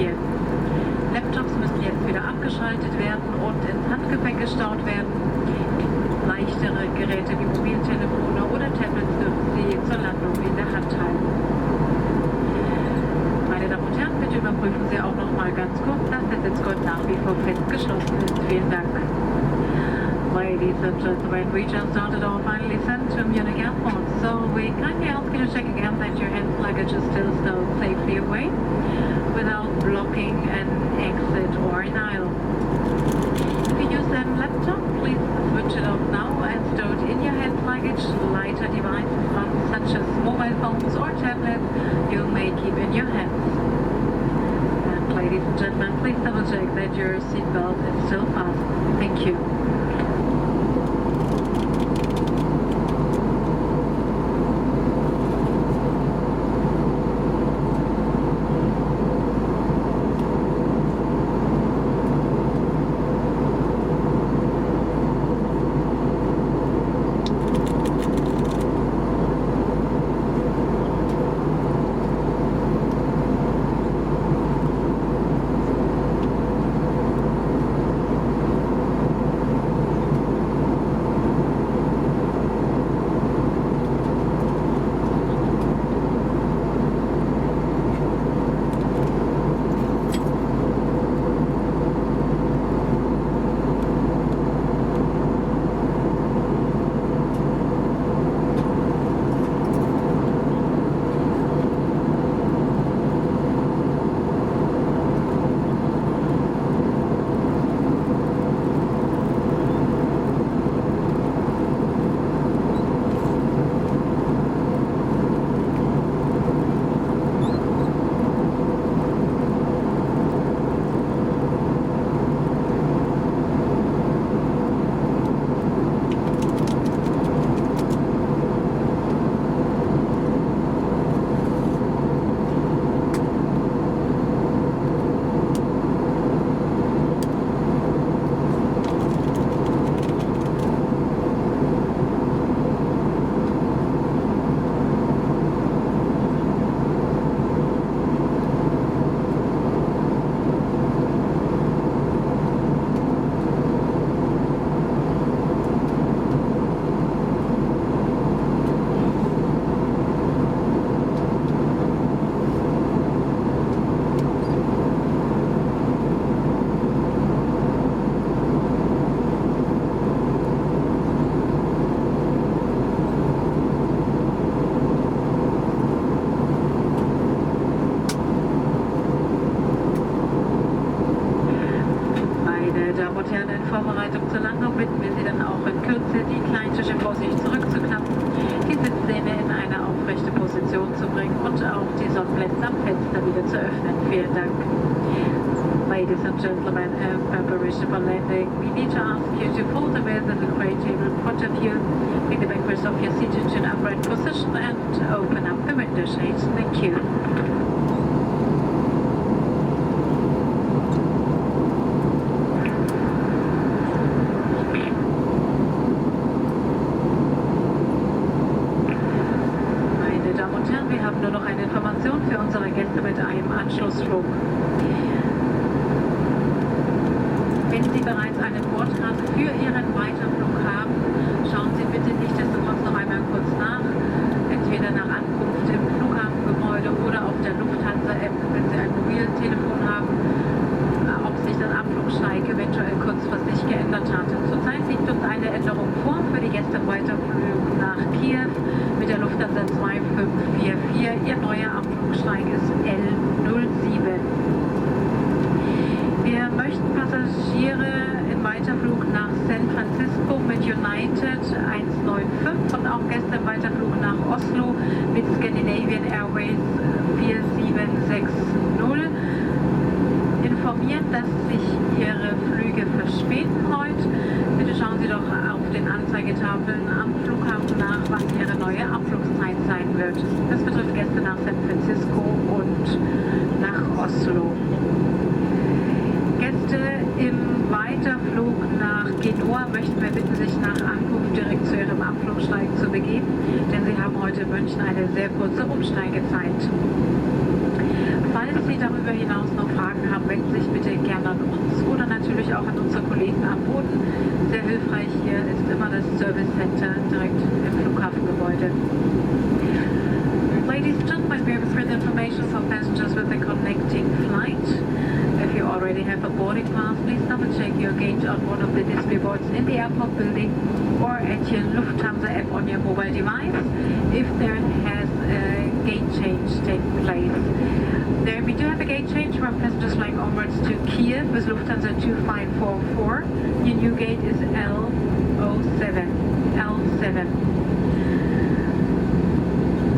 hier. Laptops müssen jetzt wieder abgeschaltet werden und ins Handgepäck gestaut werden. Leichtere Geräte wie Mobiltelefone oder Tablets dürfen Sie zur Landung in der Hand halten. Meine Damen und Herren, bitte überprüfen Sie auch noch mal ganz kurz, dass der Sitzgurt nach wie vor fest geschlossen ist. Vielen Dank. Ladies and gentlemen, we just started our final descent to Munich Airport, so we kindly ask you to check again that your hand luggage is still stowed safely away without blocking an exit or an aisle. If you use a laptop, please switch it off now and stow it in your hand luggage. Lighter devices such as mobile phones or tablets you may keep in your hands. And ladies and gentlemen, please double check that your seatbelt is still fastened. Thank you. In Vorbereitung zur Landung bitten wir Sie dann auch in Kürze, die Kleintische vor sich zurückzuknappen, die Sitzlehne in eine aufrechte Position zu bringen und auch die Sonnenblenden am Fenster wieder zu öffnen. Vielen Dank. Ladies and gentlemen, in preparation for landing, we need to ask you to pull the wheels at the crane table in front of you, bring the backrest of your seat into an upright position and open up the window shades. Thank you. Wir haben nur noch eine Information für unsere Gäste mit einem Anschlussflug. Wenn Sie bereits eine Bordkarte für Ihren Weiterflug haben, schauen Sie bitte nichtsdestotrotz noch einmal kurz nach, entweder nach Ankunft im Flughafengebäude oder auf der Lufthansa-App, wenn Sie ein Mobiltelefon haben, ob sich das Abflugsteig eventuell kurzfristig geändert hat. Zurzeit liegt uns eine Änderung vor für die Gäste im Weiterflug nach Kiew mit der Lufthansa 2544. Ihr neuer Abflugsteig ist L07. Wir möchten Passagiere im Weiterflug nach San Francisco mit United 195 und auch Gäste im Weiterflug nach Oslo mit Scandinavian Airways 4760 informieren, dass sich Ihre Flüge verspäten heute. Bitte schauen Sie doch auf den Anzeigetafeln am Flughafen nach, was Ihre neue Abflugszeit sein wird. Das betrifft Gäste nach San Francisco und nach Oslo. Gäste im Weiterflug nach Genua möchten wir bitten, sich nach Ankunft direkt zu Ihrem Abflugsteig zu begeben, denn Sie haben heute in München eine sehr kurze Umsteigezeit. Falls Falls Sie darüber hinaus noch Fragen haben, wenden Sie sich bitte gerne an uns oder natürlich auch an unsere Kollegen am Boden. Sehr hilfreich hier ist immer das Service Center direkt im Flughafengebäude. Ladies and gentlemen, we have further information for passengers with a connecting flight. If you already have a boarding pass, please double check your gate on one of the display boards in the airport building or at your Lufthansa app on your mobile device if there has a gate change taken place. There we do have a gate change from passengers flying onwards to Kiev with Lufthansa 2544. Your new gate is L07. L7.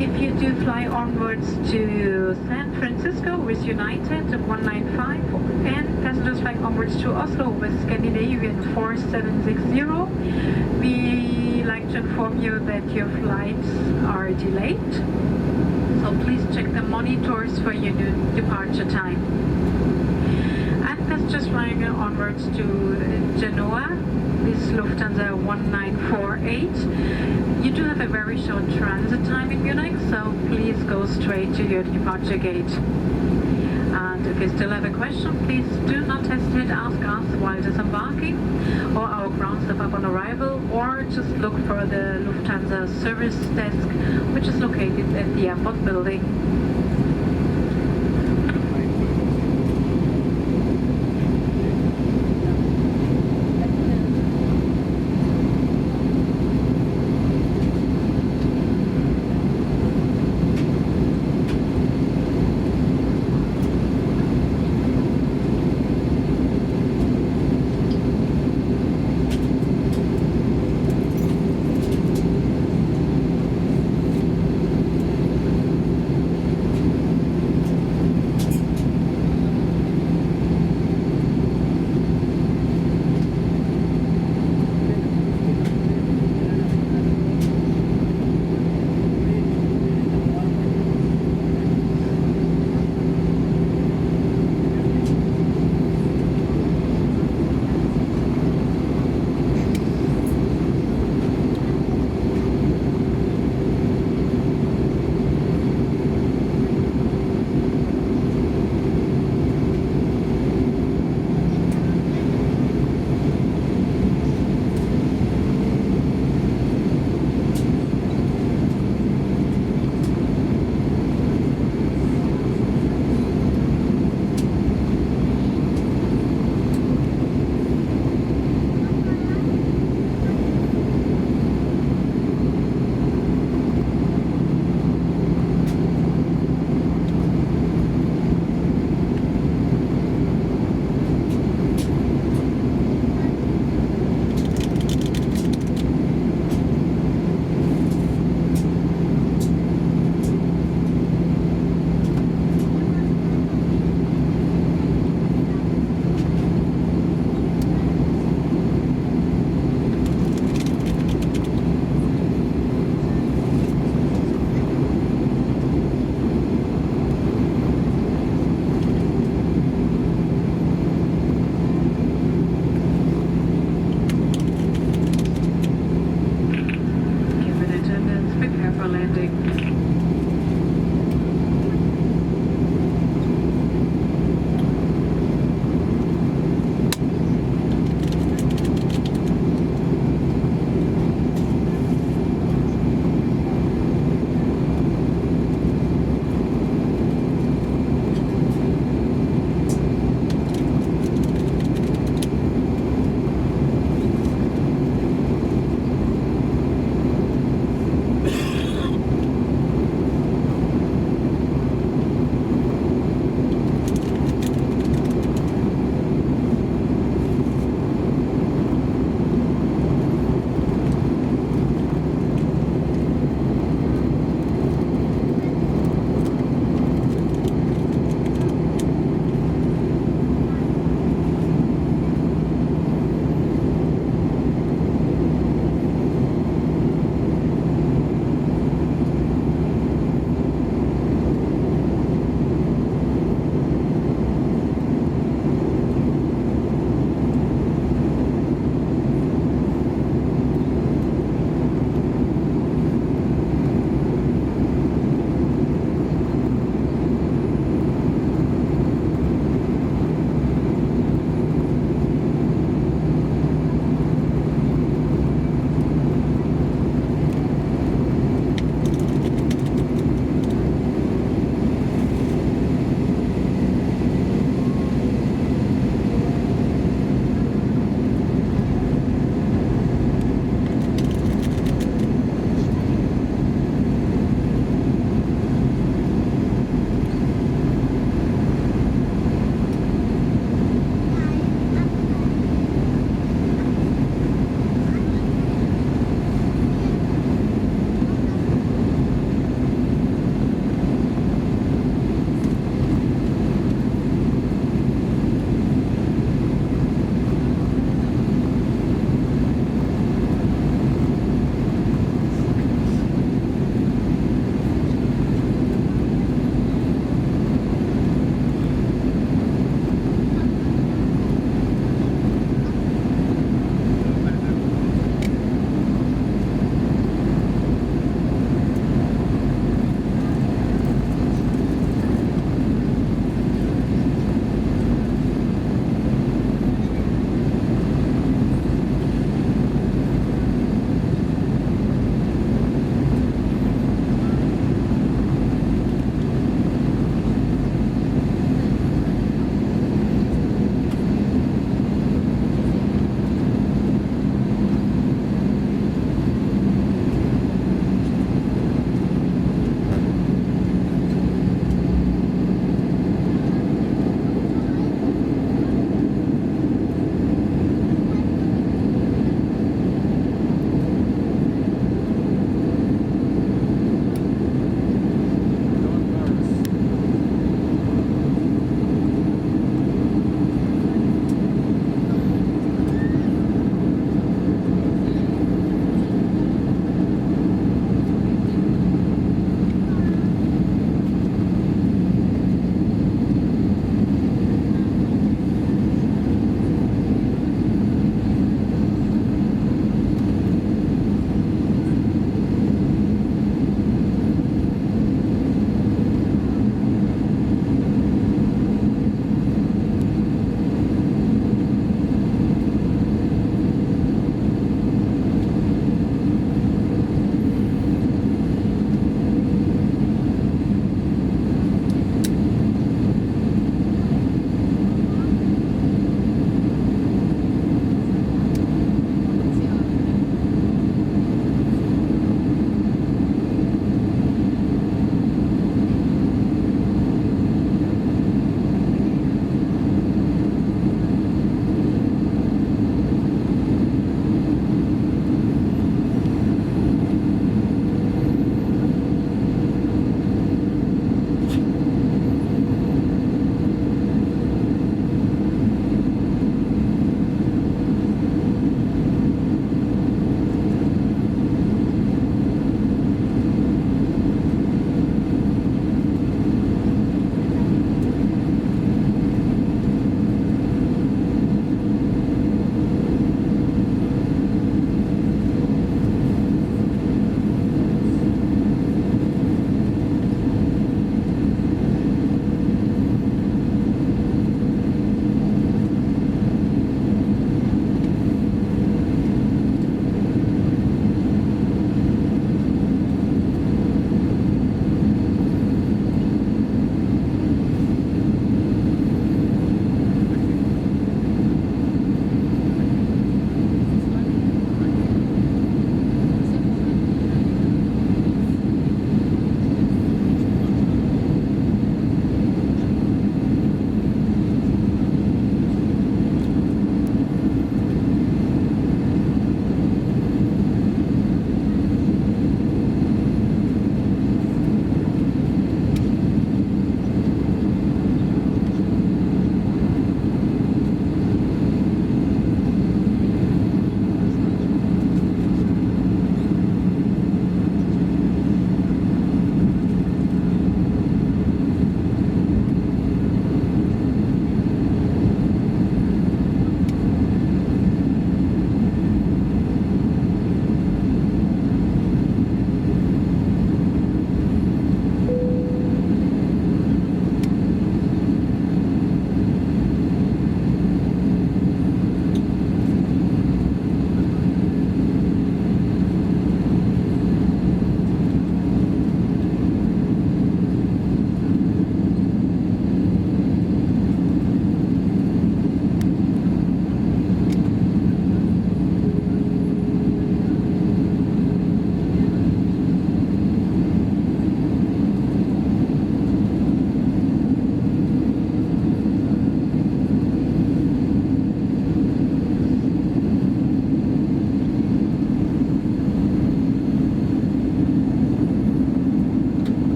If you do fly onwards to San Francisco with United 195 and passengers flying onwards to Oslo with Scandinavian 4760, we like to inform you that your flights are delayed. So please check the monitors for your new departure time. And passengers flying onwards to Genoa with Lufthansa 1948. You do have a very short transit time in Munich, so please go straight to your departure gate. And if you still have a question, please do not hesitate to ask us while disembarking or our ground staff upon arrival, or just look for the Lufthansa service desk, which is located at the airport building.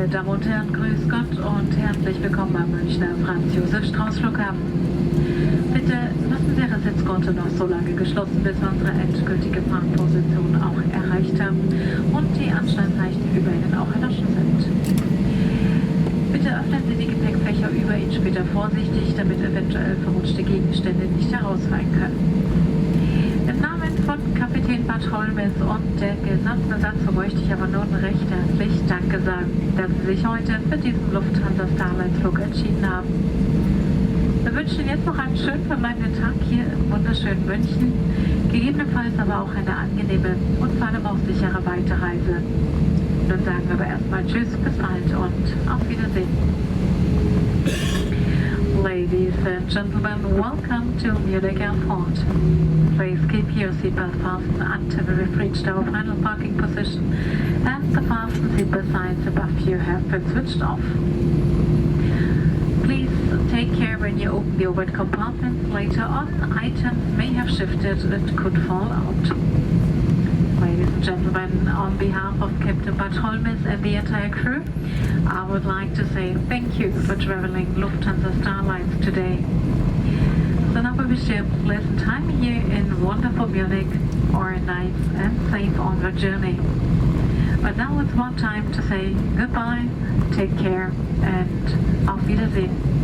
Meine Damen und Herren, grüß Gott und herzlich willkommen am Münchner Franz-Josef-Strauß-Flughafen. Bitte lassen Sie Ihre Sitzgurte noch so lange geschlossen, bis wir unsere endgültige Parkposition auch erreicht haben und die Anschnallzeichen über Ihnen auch erloschen sind. Bitte öffnen Sie die Gepäckfächer über Ihnen später vorsichtig, damit eventuell verrutschte Gegenstände nicht herausfallen können. Im Namen von Kapitän Bad Holmes und der gesamten Besatzung möchte ich aber nun recht herzlich Danke sagen, dass Sie sich heute für diesen Lufthansa Starlines Flug entschieden haben. Wir wünschen Ihnen jetzt noch einen schönen verbleibenden Tag hier im wunderschönen München, gegebenenfalls aber auch eine angenehme und vor allem auch sichere Weiterreise. Nun sagen wir aber erstmal Tschüss, bis bald und auf Wiedersehen. Ladies and gentlemen, welcome to Munich Airport. Please keep your seatbelt fastened until we've reached our final parking position and the fasten seatbelt signs above you have been switched off. Please take care when you open the overhead compartments. Later on, items may have shifted and could fall out. Ladies and gentlemen, on behalf of Captain Bad Holmes and the entire crew, I would like to say thank you for traveling Lufthansa Starlines today. So now we wish you a pleasant time here in wonderful Munich or a nice and safe onward journey. But now it's more time to say goodbye, take care and auf Wiedersehen.